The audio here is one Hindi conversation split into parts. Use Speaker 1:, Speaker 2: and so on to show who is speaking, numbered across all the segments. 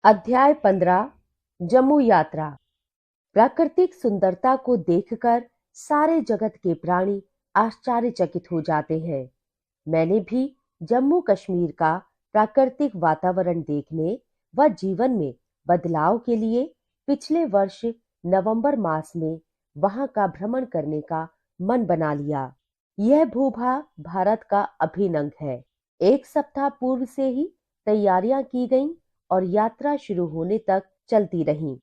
Speaker 1: अध्याय 15 जम्मू यात्रा। प्राकृतिक सुंदरता को देखकर सारे जगत के प्राणी आश्चर्यचकित हो जाते हैं। मैंने भी जम्मू कश्मीर का प्राकृतिक वातावरण देखने व जीवन में बदलाव के लिए पिछले वर्ष नवंबर मास में वहां का भ्रमण करने का मन बना लिया। यह भूभाग भारत का अभिन्न अंग है। एक सप्ताह पूर्व से ही तैयारियां की गईं और यात्रा शुरू होने तक चलती रही।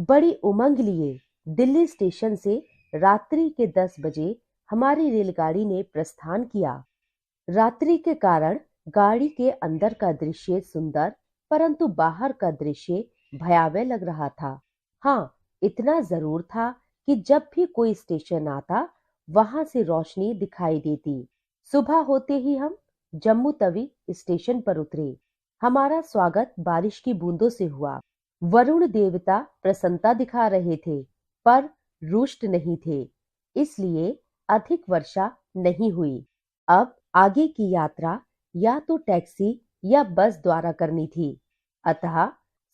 Speaker 1: बड़ी उमंग लिए दिल्ली स्टेशन से रात्रि के 10 बजे हमारी रेलगाड़ी ने प्रस्थान किया। रात्रि के कारण गाड़ी के अंदर का दृश्य सुंदर परंतु बाहर का दृश्य भयावह लग रहा था। हाँ, इतना जरूर था कि जब भी कोई स्टेशन आता वहां से रोशनी दिखाई देती। सुबह होते ही हम जम्मू तवी स्टेशन पर उतरे। हमारा स्वागत बारिश की बूंदों से हुआ। वरुण देवता प्रसन्नता दिखा रहे थे पर रुष्ट नहीं थे, इसलिए अधिक वर्षा नहीं हुई। अब आगे की यात्रा या तो टैक्सी या बस द्वारा करनी थी। अतः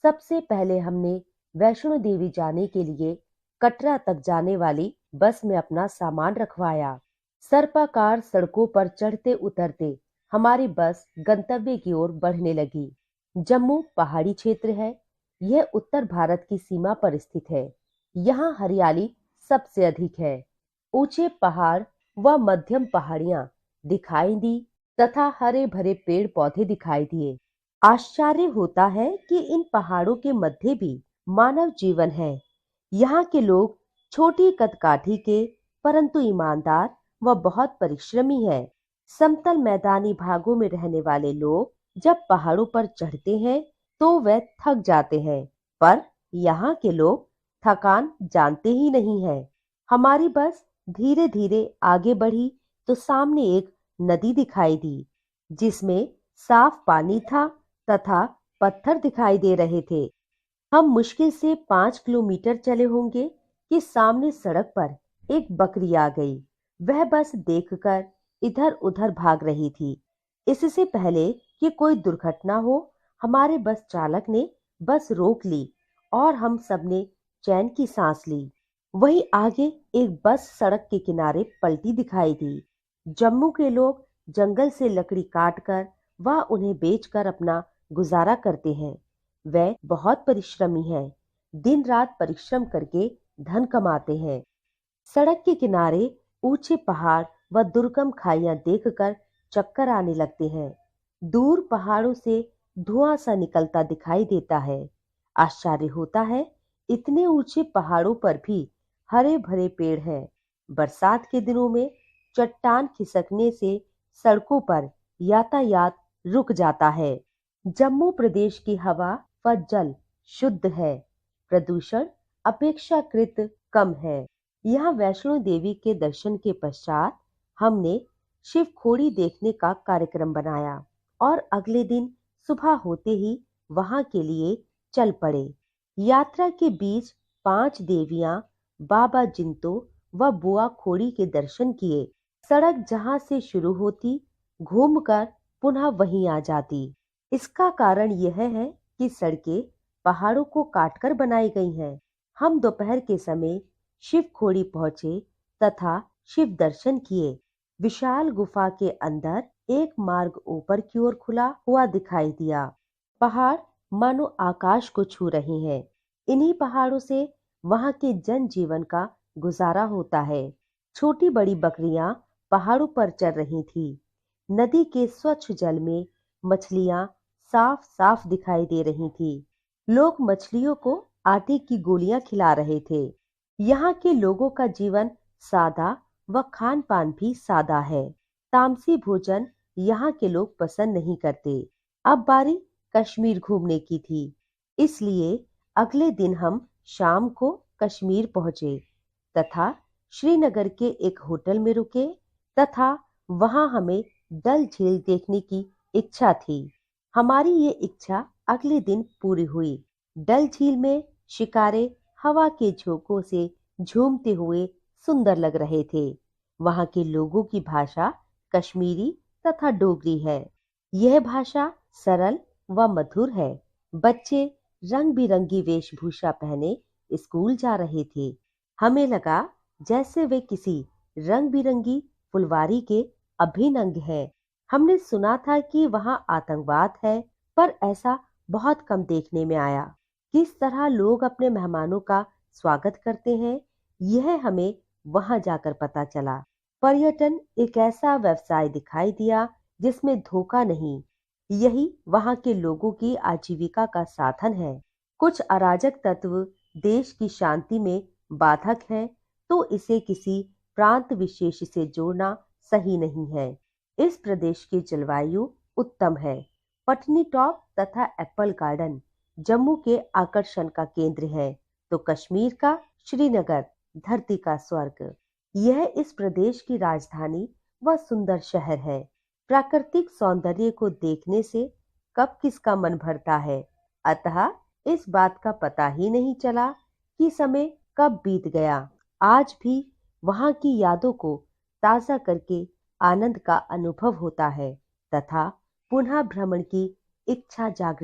Speaker 1: सबसे पहले हमने वैष्णो देवी जाने के लिए कटरा तक जाने वाली बस में अपना सामान रखवाया। सर्पाकार सड़कों पर चढ़ते उतरते हमारी बस गंतव्य की ओर बढ़ने लगी। जम्मू पहाड़ी क्षेत्र है। यह उत्तर भारत की सीमा पर स्थित है। यहाँ हरियाली सबसे अधिक है। ऊंचे पहाड़ व मध्यम पहाड़ियां दिखाई दी तथा हरे भरे पेड़ पौधे दिखाई दिए। आश्चर्य होता है कि इन पहाड़ों के मध्य भी मानव जीवन है। यहाँ के लोग छोटी कदकाठी के परंतु ईमानदार व बहुत परिश्रमी है। समतल मैदानी भागों में रहने वाले लोग जब पहाड़ों पर चढ़ते हैं तो वे थक जाते हैं, पर यहाँ के लोग थकान जानते ही नहीं है। हमारी बस धीरे धीरे आगे बढ़ी तो सामने एक नदी दिखाई दी, जिसमें साफ पानी था तथा पत्थर दिखाई दे रहे थे। हम मुश्किल से 5 किलोमीटर चले होंगे कि सामने सड़क पर एक बकरी आ गई। वह बस देखकर इधर उधर भाग रही थी। इससे पहले कि कोई दुर्घटना हो, हमारे बस चालक ने बस रोक ली और हम सबने चैन की सांस ली। वहीं आगे एक बस सड़क के किनारे पलटी दिखाई दी। जम्मू के लोग जंगल से लकड़ी काटकर व उन्हें बेचकर अपना गुजारा करते हैं। वे बहुत परिश्रमी हैं। दिन रात परिश्रम करके धन कमाते हैं। सड़क के किनारे ऊंचे पहाड़ व दुर्गम खाइयां देखकर चक्कर आने लगते हैं। दूर पहाड़ों से धुआं सा निकलता दिखाई देता है। आश्चर्य होता है, इतने ऊंचे पहाड़ों पर भी हरे भरे पेड़ हैं। बरसात के दिनों में चट्टान खिसकने से सड़कों पर यातायात रुक जाता है। जम्मू प्रदेश की हवा व जल शुद्ध है। प्रदूषण अपेक्षाकृत कम है। यहाँ वैष्णो देवी के दर्शन के पश्चात हमने शिव खोड़ी देखने का कार्यक्रम बनाया और अगले दिन सुबह होते ही वहां के लिए चल पड़े। यात्रा के बीच 5 देवियां, बाबा जिंतो व बुआ खोड़ी के दर्शन किए। सड़क जहां से शुरू होती घूमकर पुनः वहीं आ जाती। इसका कारण यह है कि सड़कें पहाड़ों को काटकर बनाई गई हैं। हम दोपहर के समय शिव खोड़ी पहुंचे तथा शिव दर्शन किए। विशाल गुफा के अंदर एक मार्ग ऊपर की ओर खुला हुआ दिखाई दिया। पहाड़ मानो आकाश को छू रहे हैं। इन्हीं पहाड़ों से वहां के जनजीवन का गुजारा होता है। छोटी बड़ी बकरियां पहाड़ों पर चल रही थी। नदी के स्वच्छ जल में मछलियां साफ साफ दिखाई दे रही थी। लोग मछलियों को आटे की गोलियां खिला रहे थे। यहाँ के लोगों का जीवन सादा व खान पान भी सादा है। तामसी भोजन यहाँ के लोग पसंद नहीं करते। अब बारी कश्मीर घूमने की थी, इसलिए अगले दिन हम शाम को कश्मीर पहुंचे तथा श्रीनगर के एक होटल में रुके तथा वहां हमें डल झील देखने की इच्छा थी। हमारी ये इच्छा अगले दिन पूरी हुई। डल झील में शिकारे हवा के झोंकों से झूमते हुए सुंदर लग रहे थे। वहां के लोगों की भाषा कश्मीरी तथा डोगरी है। यह भाषा सरल व मधुर है। बच्चे रंग बिरंगी वेशभूषा पहने स्कूल जा रहे थे। हमें लगा जैसे वे किसी रंग बिरंगी फुलवारी के अभिन्न अंग हैं। हमने सुना था कि वहां आतंकवाद है, पर ऐसा बहुत कम देखने में आया। किस तरह लोग अपने मेहमानों का स्वागत करते हैं, यह हमें वहां जाकर पता चला। पर्यटन एक ऐसा व्यवसाय दिखाई दिया जिसमें धोखा नहीं, यही वहां के लोगों की आजीविका का साधन है। कुछ अराजक तत्व देश की शांति में बाधक है, तो इसे किसी प्रांत विशेष से जोड़ना सही नहीं है। इस प्रदेश की जलवायु उत्तम है। पटनी टॉप तथा एप्पल गार्डन जम्मू के आकर्षण का केंद्र है, तो कश्मीर का श्रीनगर धरती का स्वर्ग। यह इस प्रदेश की राजधानी व सुंदर शहर है। प्राकृतिक सौंदर्य को देखने से कब किसका मन भरता है। अतः इस बात का पता ही नहीं चला कि समय कब बीत गया। आज भी वहां की यादों को ताजा करके आनंद का अनुभव होता है तथा पुनः भ्रमण की इच्छा जागृत